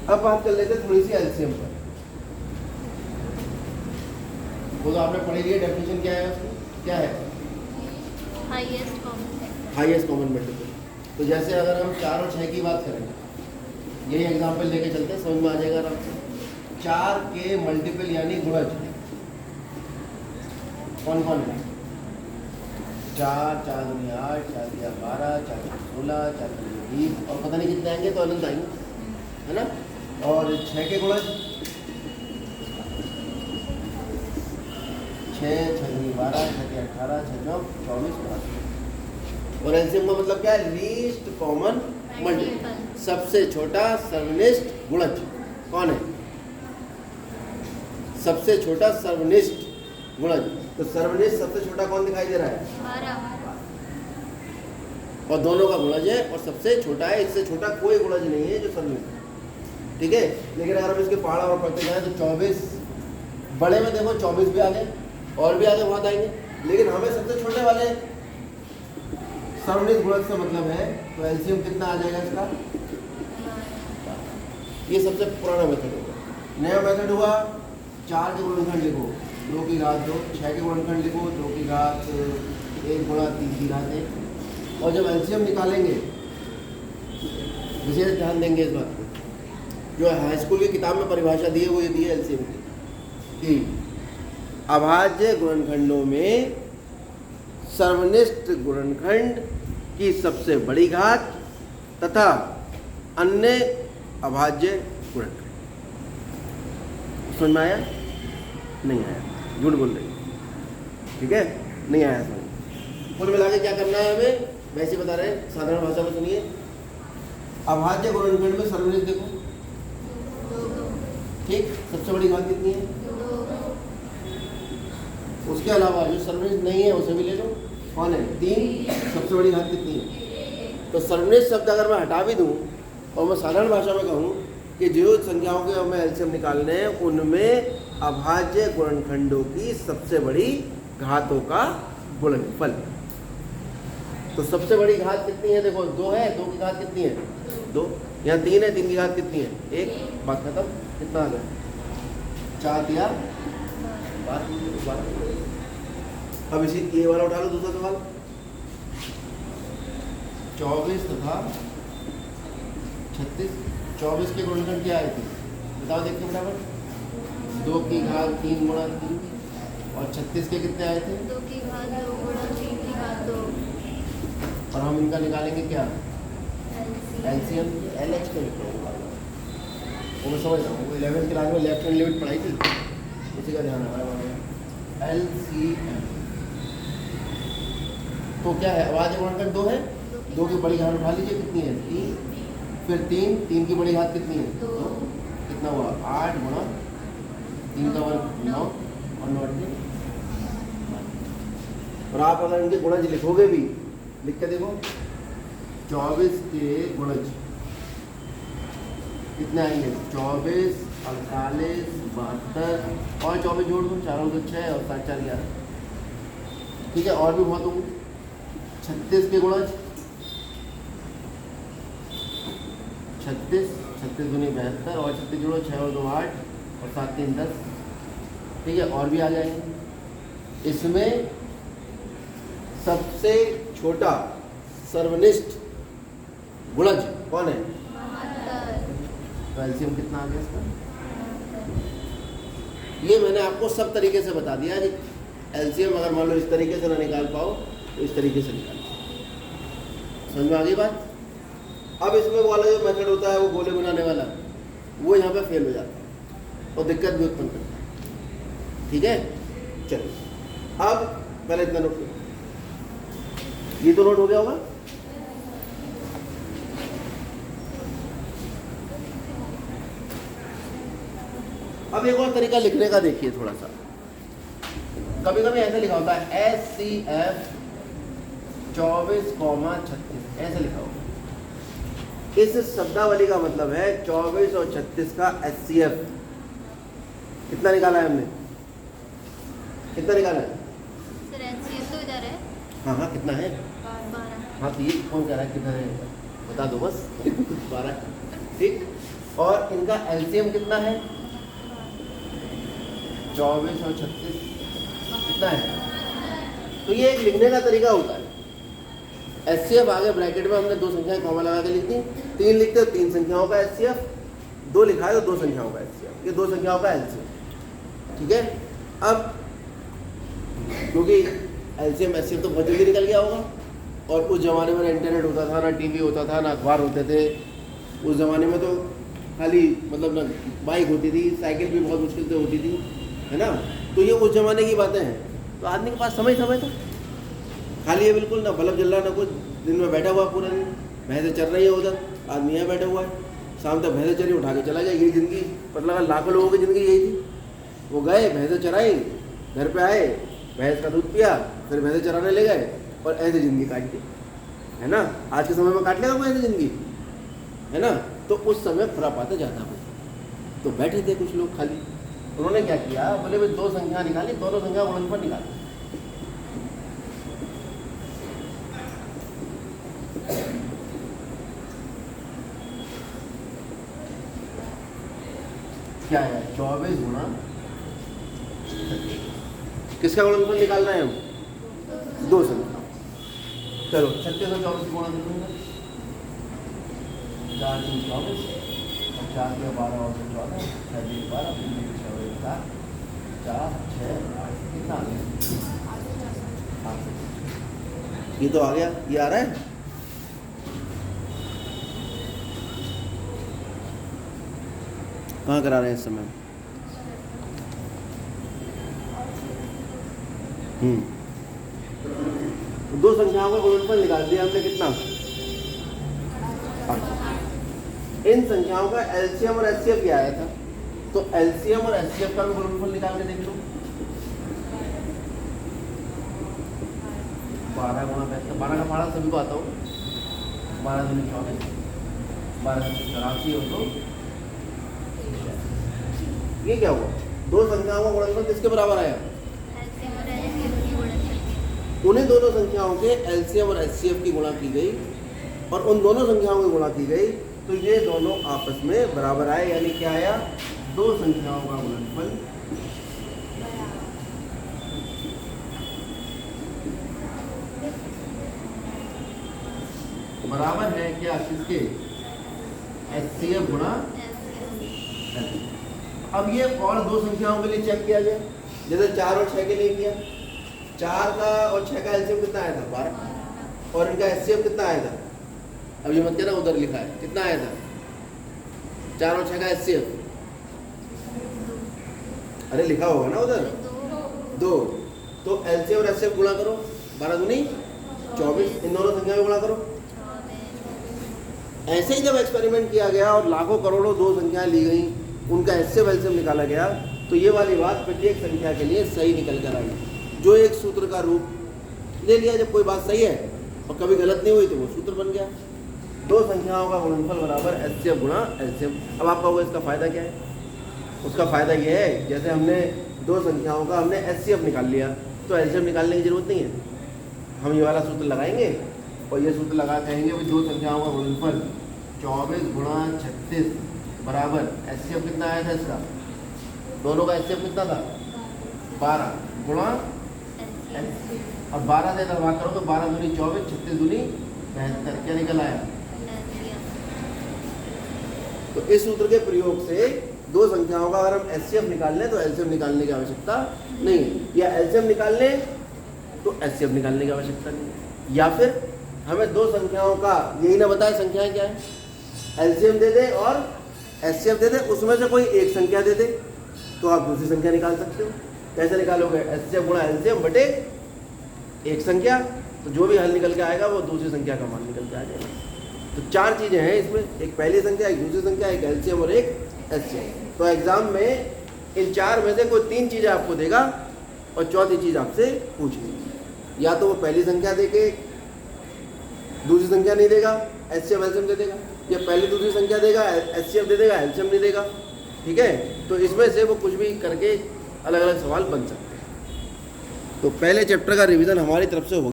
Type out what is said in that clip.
अब बात कर लेते हैं थोड़ी सी एलसीएम पर। वो तो आपने पढ़ी लिया, डेफिनेशन क्या है उसकी, क्या है? Highest common multiple. तो जैसे अगर हम 4 और 6 की बात करें, यही एग्जांपल लेके चलते हैं, समझ में आ जाएगा आराम से। 4 के मल्टीपल यानी गुणज कौन कौन है? 4, 4 दूनी 8, 4 दिया 12, 4 दिया 16, 4 दिया 20, और पता नहीं कितने आएंगे तो अनंत आएंगे, है ना। और 6 के गुणज 6, 6 दूनी 12, 6 दिया 18, 6 9 24, 25। और एलसीएम का मतलब क्या है? लीस्ट कॉमन मल्टीपल, सबसे छोटा सर्वनिष्ठ गुणज कौन है? सबसे छोटा सर्वनिष्ठ गुणज। तो सर्वनिष्ठ सबसे छोटा कौन दिखाई दे रहा है? 12। और दोनों का गुणज है और सबसे छोटा है, इससे छोटा कोई गुणज नहीं है जो सर्वनिष्ठ, ठीक है। लेकिन अगर हम इसके पहाड़ा और पढ़ते जाए तो 24 बड़े में देखो 24 भी आ गए और भी आगे बहुत आएंगे, लेकिन हमें सबसे छोटे वाले सर्वनिष्ठ गुणज से मतलब है। तो एलसीएम कितना आ जाएगा इसका? ये सबसे पुराना मेथड होगा। नया मेथड हुआ 4 के गुणनखंड लिखो 2 की घात 2, 6 के गुणनखंड लिखो 2 की घात 1 गुणा 3 की घात 1। और जब एलसीएम निकालेंगे, विशेष ध्यान देंगे इस बात को, जो हाई स्कूल की किताब में परिभाषा दी है वो ये दी है एलसीएम की कि अभाज्य गुणनखंडों में सर्वनिष्ठ गुणनखंड की सबसे बड़ी घात तथा अन्य अभाज्य गुणनखंड। समझ में आया? नहीं आया, झूठ बोल रही, ठीक है, नहीं आया समझ। कुल मिला के क्या करना है हमें, वैसे बता रहे हैं, साधारण भाषा में सुनिए। अभाज्य गुणनखंड में सर्वनिष्ठ देखो, ठीक, सबसे बड़ी घात कितनी है? उसके अलावा जो सर्वनिष्ठ नहीं है उसे भी ले लो, कौन है? 3। सबसे बड़ी घात कितनी है? तो सर्वनिष्ठ शब्द अगर मैं हटा भी दूं और मैं साधारण भाषा में कहूँ कि जो संख्याओं के हमें एलसीएम निकालने हैं उनमें अभाज्य गुणनखंडों की सबसे बड़ी घातों का गुणनफल। तो सबसे बड़ी घात कितनी है? देखो 2 है, 2 की घात कितनी है? 2। यहाँ 3 है, 3 की घात कितनी है? 1। बात खत्म। कितना आ गया? 4 दिया 12। अब इसी ये वाला उठा लो, दूसरा सवाल। 24 तथा 36, 24 के गुणनखंड क्या आए थे? बताओ देख के फटाफट। 2 की घात 3 गुणा 3। और 36 के कितने आए थे? 2 की घात 2 गुणा 3 की घात 2। और हम इनका निकालेंगे क्या? एलसीएम। एलएच का वो मैं समझ रहा हूँ, 11th क्लास में लेफ्ट हैंड लिमिट पढ़ाई थी, उसी का ध्यान आ रहा है। एलसीएम तो क्या है? अभाज्य गुणनखंड 2 है, 2 की बड़ी घात उठा लीजिए, कितनी है? 3। फिर 3 की बड़ी घात कितनी है? 2। कितना हुआ? 8 गुणा 3 का वर्ग 9 और 9 8। और आप अगर इनके गुणज लिखोगे भी, लिख के देखो, 24 के गुणज कितने आएंगे? 24, 48, 72 और 24 जोड़ दो, 4 2 6 और 7 4 11। ठीक है, और भी बहुत होंगे। 36 के गुणज 36, 36 दूनी 72 और 36 जोड़ो 6 और 2 8 और 7 3 10। ठीक है, और भी आ जाएंगे। इसमें सबसे छोटा सर्वनिष्ठ गुणज कौन है? तो एलसीएम कितना आ गया इसका? ये मैंने आपको सब तरीके से बता दिया कि एलसीएम अगर मान लो इस तरीके से ना निकाल पाओ तो इस तरीके से निकाल पाओ। समझ में आ गई बात? अब इसमें वाला जो मेथड होता है वो गोले बनाने वाला, वो यहाँ पे फेल हो जाता है और दिक्कत भी उत्पन्न करता है। ठीक है, चलिए अब पहले इतना नोट करो, ये तो नोट हो गया होगा। अब एक और तरीका लिखने का देखिए थोड़ा सा। कभी कभी ऐसे लिखा होता है SCF 24,36 ऐसे लिखा होगा। इस शब्दावली का मतलब है 24 और 36 का HCF। कितना निकाला है हमने? कितना निकाला है? सर HCF तो इधर है। हाँ हाँ, कितना है? 12। हाँ, तो ये कौन कह रहा है कितना है? बता दो बस। 12। ठीक, और इनका एलसीएम कितना है? 24 और 36 कितना है? तो ये एक लिखने का तरीका होता है। एचसीएफ आगे ब्रैकेट में हमने दो संख्याएं कॉमा लगा के लिख दी, 3 लिखते हो 3 संख्याओं का एचसीएफ, 2 लिखा है तो 2 संख्याओं का एचसीएफ, ये 2 संख्याओं का एलसीएम। ठीक है, अब क्योंकि एलसीएम एचसीएफ तो बहुत जल्दी निकल गया होगा, और उस ज़माने में ना इंटरनेट होता था, ना टीवी होता था, ना अखबार होते थे। उस ज़माने में तो खाली मतलब ना बाइक होती थी, साइकिल भी बहुत मुश्किल से होती थी, है ना। तो ये उस ज़माने की बातें हैं। तो आदमी के पास समय था, खाली है बिल्कुल, ना बल्ब जल रहा ना कुछ, दिन में बैठा हुआ पूरा दिन, भैंसें चल रही है उधर, आदमी यहाँ बैठा हुआ है, शाम तक भैंसें चरी उठा के चला गया। यही ज़िंदगी, पता लगा लाखों लोगों की ज़िंदगी यही थी। वो गए, भैंसें चराई, घर पे आए, भैंस का दूध पिया, फिर भैंसें चराने ले गए, और ऐसे ज़िंदगी काट दी, है ना। आज के समय में काट लेगा कोई ऐसी ज़िंदगी, है ना। तो उस समय खुरापाते ज़्यादा होते, तो बैठे थे कुछ लोग खाली, उन्होंने क्या किया, बोले भाई 2 संख्या निकाली, दोनों संख्या गुणनफल निकाली। क्या है? 24 गुणा, किसका गुणनफल निकाल रहे हैं हम? 2 संख्या। चलो 36 और 24 गुणा करूँगा, 4 3 24, 4 के 12 और 14, 6 3 12, 3 6 7, 4 6 8, कितना आ गया? 8। ये तो आ गया, ये आ रहा है। कहाँ करा रहे हैं इस समय? दो संख्याओं का गुणनफल निकाल दिया हमने, कितना? 8। इन संख्याओं का एलसीएम और एचसीएफ क्या आया था? तो एलसीएम और एचसीएफ का भी गुणनफल निकाल के देख लो। 12 गुणा 35, 12 का पहाड़ा सभी को आता हो, 12 दूनी 24, 12 84 और 2। ये क्या हुआ? 2 संख्याओं का गुणनफल किसके बराबर आया? उन्हीं दोनों संख्याओं के एलसीएम और एचसीएफ की गुणा की गई, और उन दोनों संख्याओं की गुणा की गई, तो ये दोनों आपस में बराबर आए। यानी क्या आया? 2 संख्याओं का गुणनफल बराबर है क्या? किसके? एचसीएफ गुणा एचसीएफ। अब ये और 2 संख्याओं के लिए चेक किया गया, जैसे 4 और 6 के लिए किया। 4 का और 6 का एलसीएम कितना आया था? 12। और इनका एचसीएफ कितना आया था? अब ये मत कहना उधर लिखा है, कितना आया था? 4 और 6 का एचसीएफ, अरे लिखा होगा ना उधर, 2। तो एलसीएम और एचसीएफ गुणा करो, 12 दूनी 24, इन दोनों संख्या में गुणा करो। ऐसे ही जब एक्सपेरिमेंट किया गया और लाखों करोड़ों 2 संख्याएं ली गई, उनका एचसीएफ एलसीएम निकाला गया, तो ये वाली बात प्रत्येक संख्या के लिए सही निकल कर आई। जो एक सूत्र का रूप ले लिया, जब कोई बात सही है और कभी गलत नहीं हुई तो वो सूत्र बन गया। 2 संख्याओं का गुणनफल बराबर एचसीएफ गुणा एलसीएम। अब आपका वो इसका फ़ायदा क्या है? उसका फ़ायदा ये है, जैसे हमने 2 संख्याओं का हमने एचसीएफ निकाल लिया, तो एलसीएम निकालने की जरूरत नहीं है। हम ये वाला सूत्र लगाएंगे और ये सूत्र लगा कहेंगे भाई 2 संख्याओं का गुणनफल 24 गुणा 36 बराबर एचसीएफ कितना आया था इसका? दोनों का एचसीएफ कितना था? 12 गुणा। अब 12 से भाग करो तो 12 दूनी 24, 36 दूनी 72, क्या निकल आया? तो इस सूत्र के प्रयोग से 2 संख्याओं का अगर हम एचसीएफ निकाल लें तो एलसीएम निकालने की आवश्यकता नहीं है, या एलसीएम निकाल लें तो एचसीएफ निकालने की आवश्यकता नहीं है। या फिर हमें 2 संख्याओं का यही ना बताए संख्याएं क्या है, एलसीएम दे दे और एचसीएफ दे दे, उसमें से कोई एक संख्या दे दे, तो आप दूसरी संख्या निकाल सकते हो। कैसे निकालोगे? एचसीएफ गुणा एलसीएम बटे एक संख्या, तो जो भी हल निकल के आएगा वो दूसरी संख्या का मान निकल के आ जाएगा। तो 4 चीज़ें हैं इसमें, एक पहली संख्या, एक दूसरी संख्या, एक एलसीएम और एक एचसीएफ। तो एग्जाम में इन 4 में से कोई 3 चीज़ें आपको देगा और चौथी चीज़ आपसे पूछेगी। या तो वो पहली संख्या दे के दूसरी संख्या नहीं देगा, एचसीएफ एलसीएम दे देगा, या पहली दूसरी संख्या देगा, एचसीएफ दे देगा, एलसीएम नहीं देगा। ठीक है, तो इसमें से वो कुछ भी करके अलग अलग सवाल बन सकते हैं। तो पहले चैप्टर का रिवीजन हमारी तरफ से हो